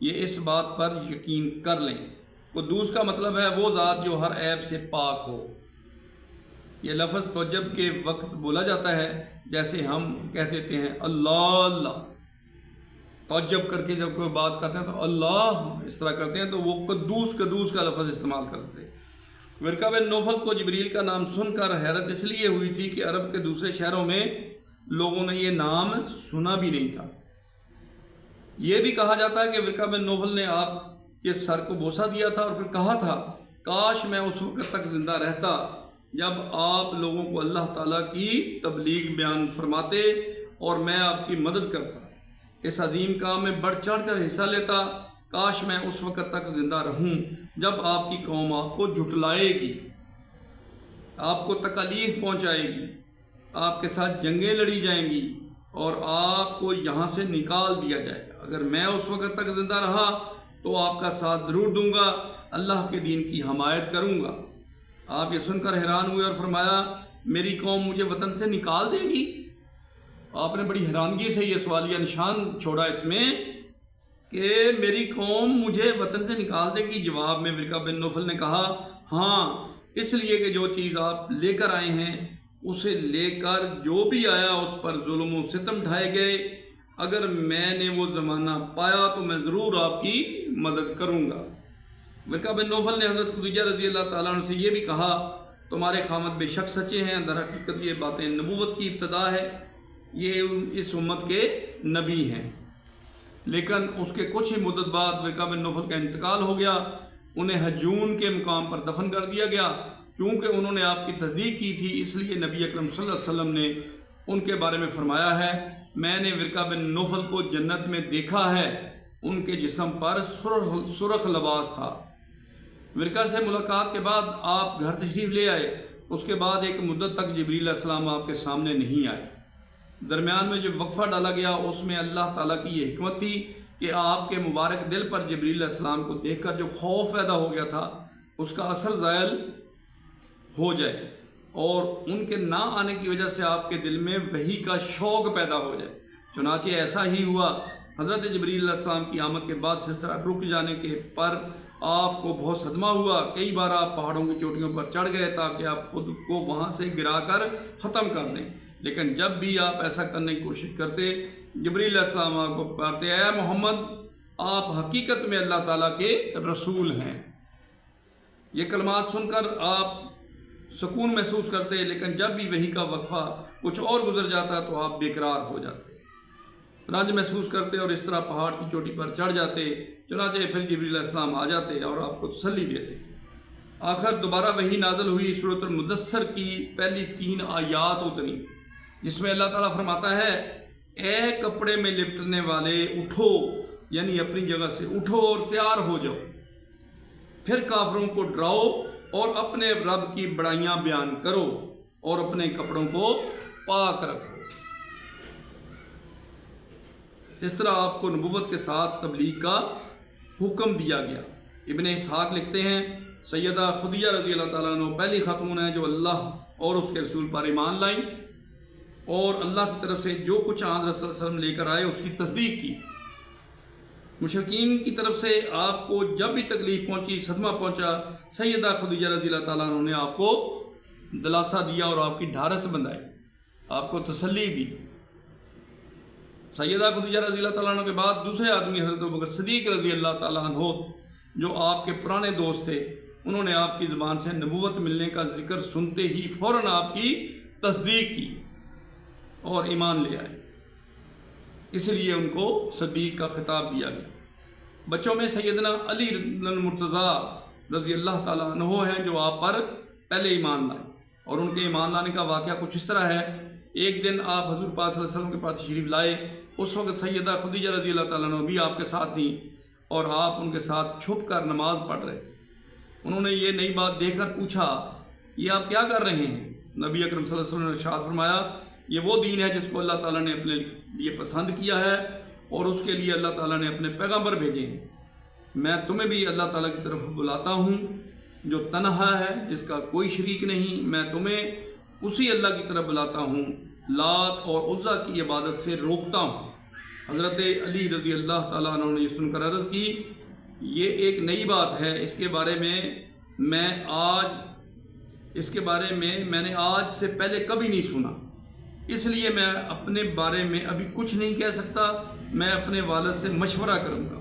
یہ اس بات پر یقین کر لیں۔ قدوس کا مطلب ہے وہ ذات جو ہر عیب سے پاک ہو۔ یہ لفظ توجب کے وقت بولا جاتا ہے، جیسے ہم کہہ دیتے ہیں اللہ اللہ، توجب کر کے جب کوئی بات کرتے ہیں تو اللہ اس طرح کرتے ہیں، تو وہ قدوس کا لفظ استعمال کرتے ہیں۔ ورقہ بن نوفل کو جبریل کا نام سن کر حیرت اس لیے ہوئی تھی کہ عرب کے دوسرے شہروں میں لوگوں نے یہ نام سنا بھی نہیں تھا۔ یہ بھی کہا جاتا ہے کہ ورقہ بن نوفل نے آپ کے سر کو بوسہ دیا تھا اور پھر کہا تھا کاش میں اس وقت تک زندہ رہتا جب آپ لوگوں کو اللہ تعالیٰ کی تبلیغ بیان فرماتے اور میں آپ کی مدد کرتا، اس عظیم کام میں بڑھ چڑھ کر حصہ لیتا۔ کاش میں اس وقت تک زندہ رہوں جب آپ کی قوم آپ کو جھٹلائے گی، آپ کو تکالیف پہنچائے گی، آپ کے ساتھ جنگیں لڑی جائیں گی اور آپ کو یہاں سے نکال دیا جائے گا۔ اگر میں اس وقت تک زندہ رہا تو آپ کا ساتھ ضرور دوں گا، اللہ کے دین کی حمایت کروں گا۔ آپ یہ سن کر حیران ہوئے اور فرمایا میری قوم مجھے وطن سے نکال دے گی؟ آپ نے بڑی حیرانگی سے یہ سوالیہ نشان چھوڑا اس میں کہ میری قوم مجھے وطن سے نکال دے گی۔ جواب میں ورقہ بن نوفل نے کہا ہاں، اس لیے کہ جو چیز آپ لے کر آئے ہیں اسے لے کر جو بھی آیا اس پر ظلم و ستم ڈھائے گئے۔ اگر میں نے وہ زمانہ پایا تو میں ضرور آپ کی مدد کروں گا۔ ورقہ بن نوفل نے حضرت خدیجہ رضی اللہ تعالیٰ عنہ سے یہ بھی کہا تمہارے خامد بے شک سچے ہیں، در حقیقت یہ باتیں نبوت کی ابتدا ہے، یہ اس امت کے نبی ہیں۔ لیکن اس کے کچھ ہی مدت بعد ورقہ بن نوفل کا انتقال ہو گیا، انہیں حجون کے مقام پر دفن کر دیا گیا۔ چونکہ انہوں نے آپ کی تصدیق کی تھی اس لیے نبی اکرم صلی اللہ علیہ وسلم نے ان کے بارے میں فرمایا ہے میں نے ورقہ بن نوفل کو جنت میں دیکھا ہے، ان کے جسم پر سرخ لباس تھا۔ ورقہ سے ملاقات کے بعد آپ گھر تشریف لے آئے، اس کے بعد ایک مدت تک جبریل علیہ السلام آپ کے سامنے نہیں آئے۔ درمیان میں جو وقفہ ڈالا گیا اس میں اللہ تعالیٰ کی یہ حکمت تھی کہ آپ کے مبارک دل پر جبریل علیہ السلام کو دیکھ کر جو خوف پیدا ہو گیا تھا اس کا اثر زائل ہو جائے اور ان کے نہ آنے کی وجہ سے آپ کے دل میں وحی کا شوق پیدا ہو جائے۔ چنانچہ ایسا ہی ہوا، حضرت جبریل علیہ السلام کی آمد کے بعد سلسلہ رک جانے کے پر آپ کو بہت صدمہ ہوا۔ کئی بار آپ پہاڑوں کی چوٹیوں پر چڑھ گئے تاکہ آپ خود کو وہاں سے گرا کر ختم کر دیں، لیکن جب بھی آپ ایسا کرنے کی کوشش کرتے جبریل علیہ السلام آپ کو پکارتے اے محمد آپ حقیقت میں اللہ تعالیٰ کے رسول ہیں۔ یہ کلمات سن کر آپ سکون محسوس کرتے، لیکن جب بھی وحی کا وقفہ کچھ اور گزر جاتا تو آپ بے قرار ہو جاتے، رنج محسوس کرتے اور اس طرح پہاڑ کی چوٹی پر چڑھ جاتے۔ چنانچہ پھر جبریل علیہ السلام آ جاتے اور آپ کو تسلی دیتے۔ آخر دوبارہ وحی نازل ہوئی، سورۃ المدثر کی پہلی 3 آیات اتری جس میں اللہ تعالیٰ فرماتا ہے اے کپڑے میں لپٹنے والے اٹھو، یعنی اپنی جگہ سے اٹھو اور تیار ہو جاؤ، پھر کافروں کو ڈراؤ اور اپنے رب کی بڑائیاں بیان کرو اور اپنے کپڑوں کو پاک رکھو۔ اس طرح آپ کو نبوت کے ساتھ تبلیغ کا حکم دیا گیا۔ ابن اسحاق لکھتے ہیں سیدہ خدیجہ رضی اللہ تعالیٰ عنہ پہلی خاتون ہیں جو اللہ اور اس کے رسول پر ایمان لائیں اور اللہ کی طرف سے جو کچھ آن رسول صلی اللہ علیہ وسلم لے کر آئے اس کی تصدیق کی۔ مشرکین کی طرف سے آپ کو جب بھی تکلیف پہنچی، صدمہ پہنچا، سیدہ خدیجہ رضی اللہ تعالیٰ عنہ نے آپ کو دلاسا دیا اور آپ کی ڈھارس بندھائی، آپ کو تسلی دی۔ سیدہ خدیجہ رضی اللہ تعالیٰ عنہ کے بعد دوسرے آدمی حضرت ابوبکر صدیق رضی اللہ تعالیٰ عنہ جو آپ کے پرانے دوست تھے، انہوں نے آپ کی زبان سے نبوت ملنے کا ذکر سنتے ہی فوراً آپ کی تصدیق کی اور ایمان لے آئے، اس لیے ان کو صدیق کا خطاب دیا گیا۔ بچوں میں سیدنا علی المرتضیٰ رضی اللہ تعالیٰ عنہ ہیں جو آپ پر پہلے ایمان لائے، اور ان کے ایمان لانے کا واقعہ کچھ اس طرح ہے۔ ایک دن آپ حضور پاک صلی اللہ علیہ وسلم کے پاس تشریف لائے، اس وقت سیدہ خدیجہ رضی اللہ تعالیٰ عنہ بھی آپ کے ساتھ تھیں اور آپ ان کے ساتھ چھپ کر نماز پڑھ رہے تھے۔ انہوں نے یہ نئی بات دیکھ کر پوچھا یہ آپ کیا کر رہے ہیں؟ نبی اکرم صلی اللہ علیہ وسلم نے ارشاد فرمایا یہ وہ دین ہے جس کو اللہ تعالیٰ نے اپنے لیے پسند کیا ہے اور اس کے لیے اللہ تعالیٰ نے اپنے پیغمبر بھیجے ہیں۔ میں تمہیں بھی اللہ تعالیٰ کی طرف بلاتا ہوں جو تنہا ہے، جس کا کوئی شریک نہیں۔ میں تمہیں اسی اللہ کی طرف بلاتا ہوں، لات اور عزا کی عبادت سے روکتا ہوں۔ حضرت علی رضی اللہ تعالیٰ عنہ نے یہ سن کر عرض کی یہ ایک نئی بات ہے، اس کے بارے میں میں نے آج سے پہلے کبھی نہیں سنا، اس لیے میں اپنے بارے میں ابھی کچھ نہیں کہہ سکتا، میں اپنے والد سے مشورہ کروں گا۔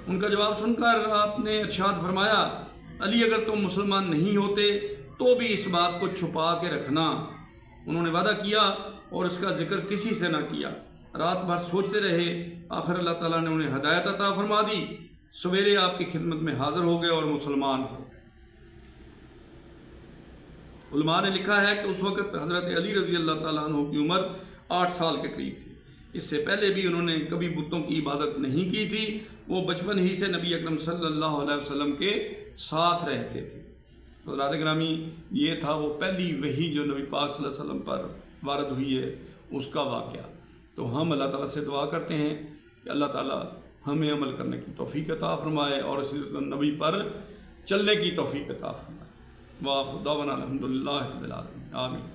ان کا جواب سن کر آپ نے ارشاد فرمایا علی اگر تم مسلمان نہیں ہوتے تو بھی اس بات کو چھپا کے رکھنا۔ انہوں نے وعدہ کیا اور اس کا ذکر کسی سے نہ کیا، رات بھر سوچتے رہے، آخر اللہ تعالیٰ نے انہیں ہدایت عطا فرما دی، سویرے آپ کی خدمت میں حاضر ہو گئے اور مسلمان ہو گئے۔ علماء نے لکھا ہے کہ اس وقت حضرت علی رضی اللہ تعالیٰ عنہ کی عمر 8 سال کے قریب تھی، اس سے پہلے بھی انہوں نے کبھی بتوں کی عبادت نہیں کی تھی، وہ بچپن ہی سے نبی اکرم صلی اللہ علیہ وسلم کے ساتھ رہتے تھے۔ حضرات گرامی، یہ تھا وہ پہلی وحی جو نبی پاک صلی اللہ علیہ وسلم پر وارد ہوئی ہے، اس کا واقعہ۔ تو ہم اللہ تعالیٰ سے دعا کرتے ہیں کہ اللہ تعالیٰ ہمیں عمل کرنے کی توفیق عطا فرمائے اور سیرت النبی پر چلنے کی توفیق عطا فرمائے۔ وآخر دعوانا الحمدللہ رب العالمین، آمین۔